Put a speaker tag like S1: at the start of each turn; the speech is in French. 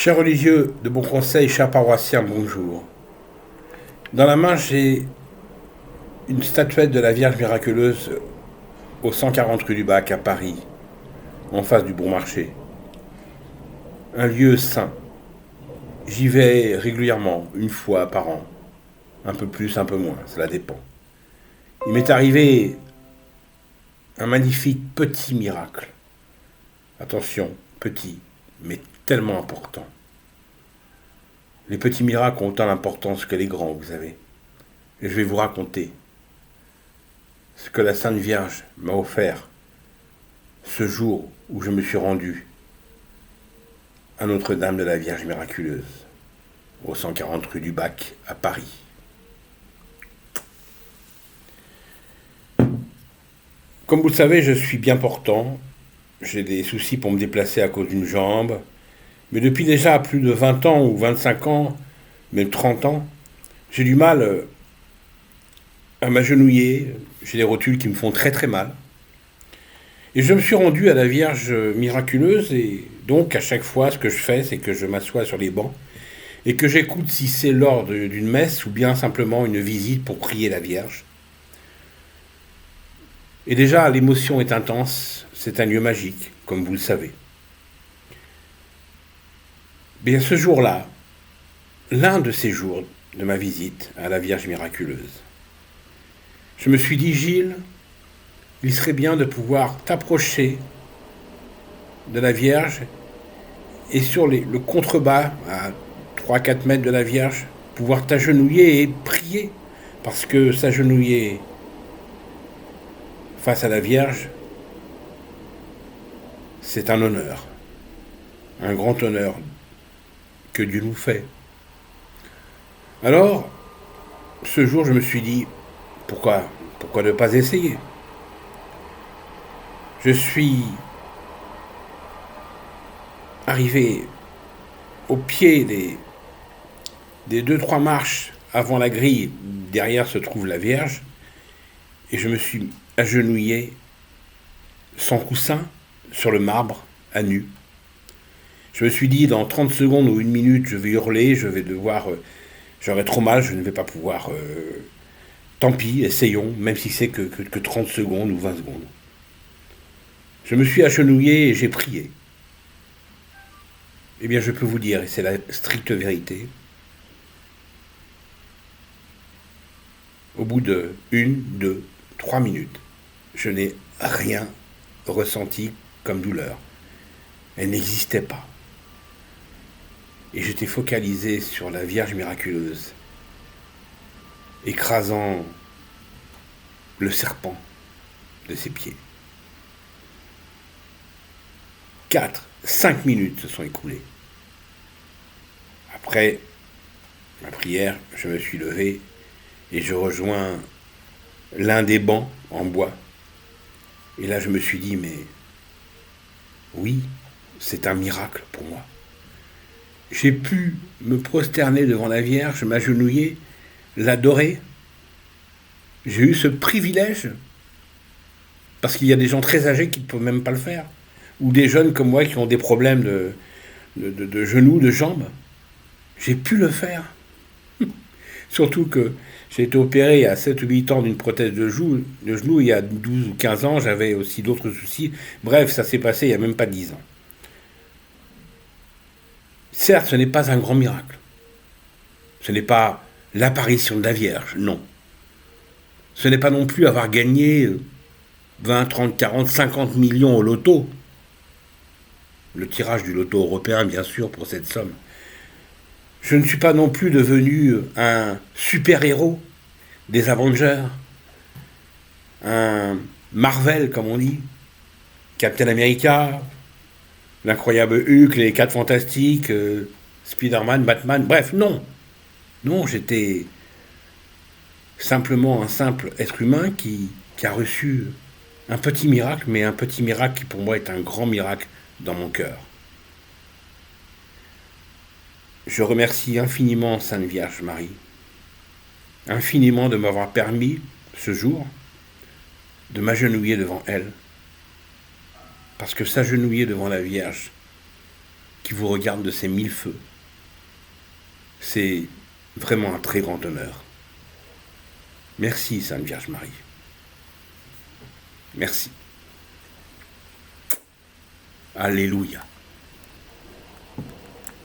S1: Chers religieux de bon conseil, chers paroissiens, bonjour. Dans la main, j'ai une statuette de la Vierge miraculeuse au 140 rue du Bac à Paris, en face du Bon Marché. Un lieu saint. J'y vais régulièrement, une fois par an. Un peu plus, un peu moins, cela dépend. Il m'est arrivé un magnifique petit miracle. Attention, petit, mais tellement important. Les petits miracles ont autant d'importance que les grands, vous savez. Et je vais vous raconter ce que la Sainte Vierge m'a offert ce jour où je me suis rendu à Notre-Dame de la Vierge miraculeuse, au 140 rue du Bac, à Paris. Comme vous le savez, je suis bien portant. J'ai des soucis pour me déplacer à cause d'une jambe. Mais depuis déjà plus de 20 ans ou 25 ans, même 30 ans, j'ai du mal à m'agenouiller. J'ai des rotules qui me font très très mal. Et je me suis rendu à la Vierge miraculeuse et donc à chaque fois ce que je fais c'est que je m'assois sur les bancs et que j'écoute si c'est lors d'une messe ou bien simplement une visite pour prier la Vierge. Et déjà l'émotion est intense, c'est un lieu magique, comme vous le savez. Bien ce jour-là, l'un de ces jours de ma visite à la Vierge miraculeuse, je me suis dit Gilles, il serait bien de pouvoir t'approcher de la Vierge et sur le contrebas, à 3-4 mètres de la Vierge, pouvoir t'agenouiller et prier. Parce que s'agenouiller face à la Vierge, c'est un honneur, un grand honneur que Dieu nous fait. Alors, ce jour, je me suis dit, pourquoi ne pas essayer? Je suis arrivé au pied des 2-3 marches avant la grille, derrière se trouve la Vierge, et je me suis agenouillé sans coussin sur le marbre, à nu. Je me suis dit, dans 30 secondes ou une minute, je vais hurler, je vais devoir... j'aurai trop mal, je ne vais pas pouvoir... tant pis, essayons, même si c'est que 30 secondes ou 20 secondes. Je me suis agenouillé et j'ai prié. Eh bien, je peux vous dire, et c'est la stricte vérité, au bout de 1, 2, 3 minutes, je n'ai rien ressenti comme douleur. Elle n'existait pas. Et j'étais focalisé sur la Vierge miraculeuse, écrasant le serpent de ses pieds. 4-5 minutes se sont écoulées. Après ma prière, je me suis levé et je rejoins l'un des bancs en bois. Et là, je me suis dit, mais oui, c'est un miracle pour moi. J'ai pu me prosterner devant la Vierge, m'agenouiller, l'adorer. J'ai eu ce privilège, parce qu'il y a des gens très âgés qui ne peuvent même pas le faire, ou des jeunes comme moi qui ont des problèmes de genoux, de jambes. J'ai pu le faire. Surtout que j'ai été opéré à 7 ou 8 ans d'une prothèse de genou, il y a 12 ou 15 ans, j'avais aussi d'autres soucis. Bref, ça s'est passé il n'y a même pas 10 ans. Certes, ce n'est pas un grand miracle. Ce n'est pas l'apparition de la Vierge, non. Ce n'est pas non plus avoir gagné 20, 30, 40, 50 millions au loto. Le tirage du loto européen, bien sûr, pour cette somme. Je ne suis pas non plus devenu un super-héros des Avengers, un Marvel, comme on dit, Captain America, l'incroyable Hulk, les 4 Fantastiques, Spider-Man, Batman, bref, non. Non, j'étais simplement un simple être humain qui a reçu un petit miracle, mais un petit miracle qui pour moi est un grand miracle dans mon cœur. Je remercie infiniment Sainte Vierge Marie, infiniment de m'avoir permis, ce jour, de m'agenouiller devant elle. Parce que s'agenouiller devant la Vierge, qui vous regarde de ces 1000 feux. C'est vraiment un très grand honneur. Merci, Sainte Vierge Marie. Merci. Alléluia.